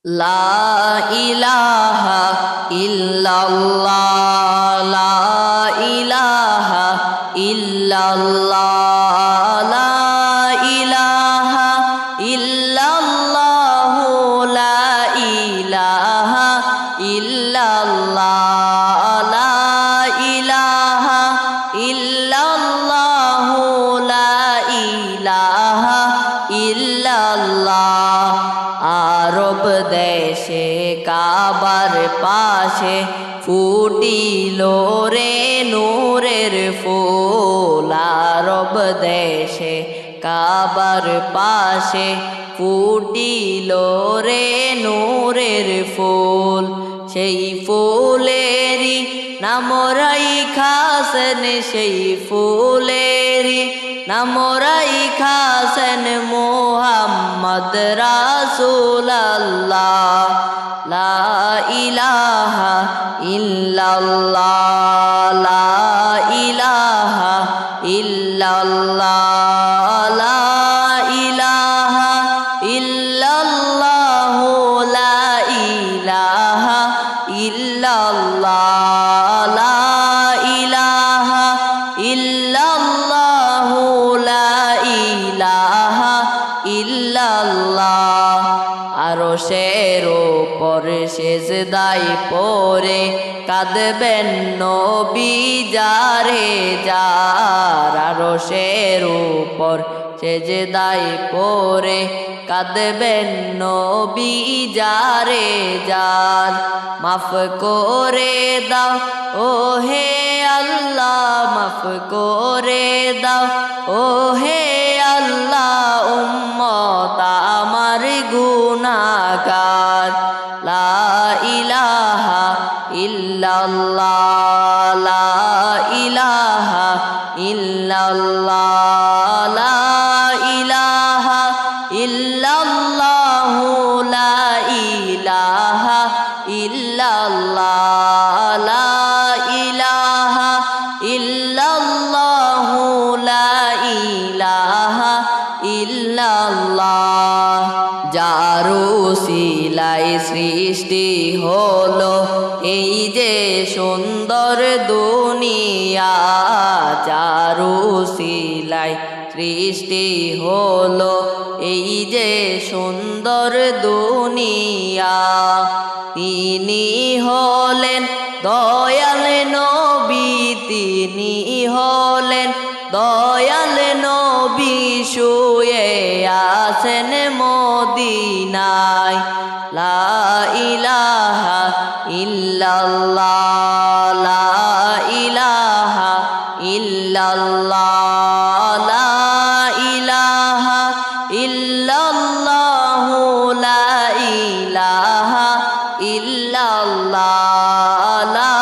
লা ইলাহা ইল্লাল্লাহ লা ইলাহা ইল্লাল্লাহ লা ইলাহা ইল্লাল্লাহ লা ইলাহা ইল্লাল্লাহ লা ইলাহা ইল্লাল্লাহ লা ইলাহা ইল্লাল্লাহ। আরব দেশে কাবার পাশে ফুটিল রে নূরের ফুল। আরব দেশে কাবার পাশে ফুটিল রে নূরের ফুল। সেই ফুলেরই নাম রাইখাছেন, সেই ফুলেরই নাম রাইখাছেন মুহাম্মদ রাসূলুল্লাহ। লা ইলাহা ইল্লাল্লাহ লা ইলাহা ইল্লাল্লাহ লা ইলাহা ইল্লাল্লাহ লা ইলাহা ইল্লাল্লাহ লা ইলাহা ইল্লাল্লাহ লা ইলাহা ইল্লাল্লাহ। আরশের উপর সেজদায় পড়ে কাঁদবেন নবী যারে যার। আরশের উপর সেজদায় পড়ে কাঁদবেন নবী যারে যার। মাফ করে দাও ও হে আল্লাহ, মাফ করে দাও ও হে আল্লাহ, উম্মত আমার গুনাহগার। লা ইলাহা ইল্লাল্লাহ লা ইলাহা ইল্লাল্লাহ লা ইলাহা ইল্লাল্লাহ লা ইলাহা ইল্লাল্লাহ লা ইলাহা ইল্লাল্লাহ লা ইলাহা ইল্লাল্লাহ। যার উসিলায় সৃষ্টি হলো এই যে সুন্দর দুনিয়া, যার উসিলায় সৃষ্টি হলো এই যে সুন্দর দুনিয়া। তিনি হলেন দয়াল নবী, তিনি হলেন দয়াল নবী, শুয়ে আছেন মদিনায়। লা ইলাহা ইল্লাল্লাহ লা ইলাহা ইল্লাল্লাহ লা ইলাহা ইল্লাল্লাহ লা ইলাহা ইল্লাল্লাহ লা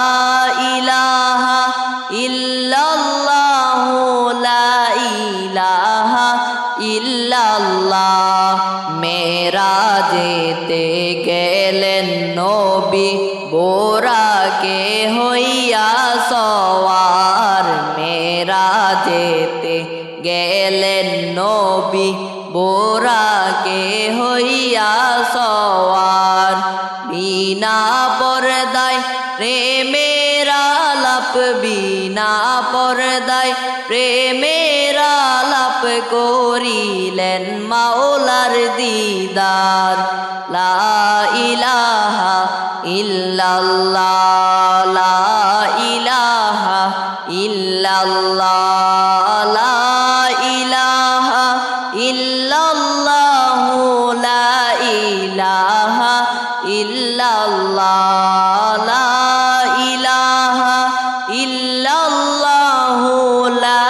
ইলাহা ইল্লাল্লাহ লা ইলাহা ইল্লাল্লাহ। মেরাজেতে গেলেন নবী বোরাকে হইয়া সওয়ার। মেরাজেতে গেলেন নবী বোরাকে হইয়া সওয়ার। বিনা পর্দায় প্রেমের আলাপ, বিনা পর্দায় প্রেমের আলাপ করিলেন মাওলার দিদার। লা ইলাহা ইল্লাল্লাহ লা ইলাহা ইল্লাল্লাহ লা ইলাহা ইল্লাল্লাহ লা ইলাহা ইল্লাল্লাহ লা ইলাহা ইল্লাল্লাহ লা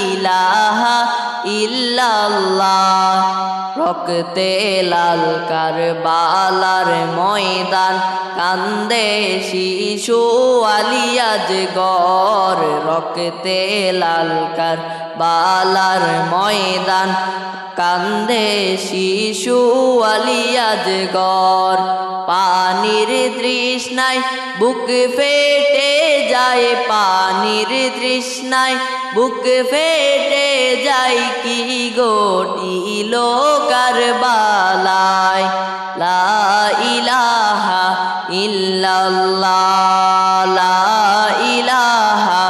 ইলাহা ইল্লাল্লাহ। রক্তে লাল কারবালার ময়দান, কান্দে শিশু আলিয়াজ গর। রক্তে লাল কারবালার ময়দান, কান্দে শিশু আলিয়াজগর পানির তৃষ্ণায় বুক ফেটে যায় পানির তৃষ্ণায় বুক ফেটে যায় কি গটিল কারবালায় লা ইলাহা ইল্লাল্লাহ লা ইলাহা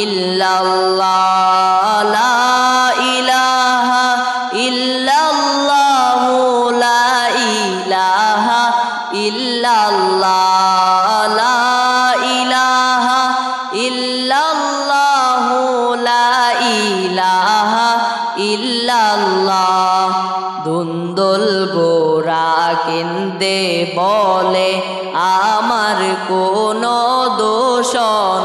ইল্লাল্লাহ লা ইলাহা ইল্লাল্লাহ লা ইলাহা ইল্লাল্লাহ লা ইলাহা ইল্লাল্লাহ লা ইলাহা ইল্লাল্লাহ দুন্দুল গোরা কেন্দে বলে আমার কোনো দোষ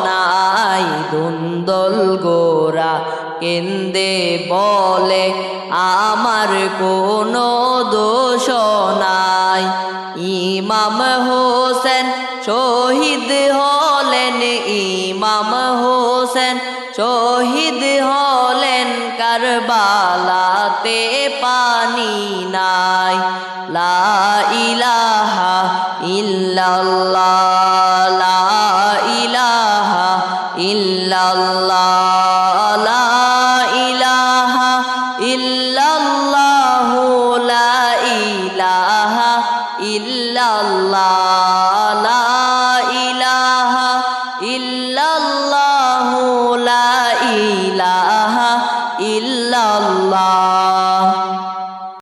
নাই দুন্দুল গোরা কেন্দে বলে আমার কোনো দোষ নাই ইমাম হোসেন শহীদ হলেন ইমাম হোসেন শহীদ হলেন কারবালাতে পানি নাই লা ইলাহা ইল্লাল্লাহ লা ইলাহা ইল্লাল্লাহ লা ইলাহা ইল্লাল্লাহ লা ইলাহা ইল্লাল্লাহ লা ইলাহা ইল্লাল্লাহ লা ইলাহা ইল্লাল্লাহ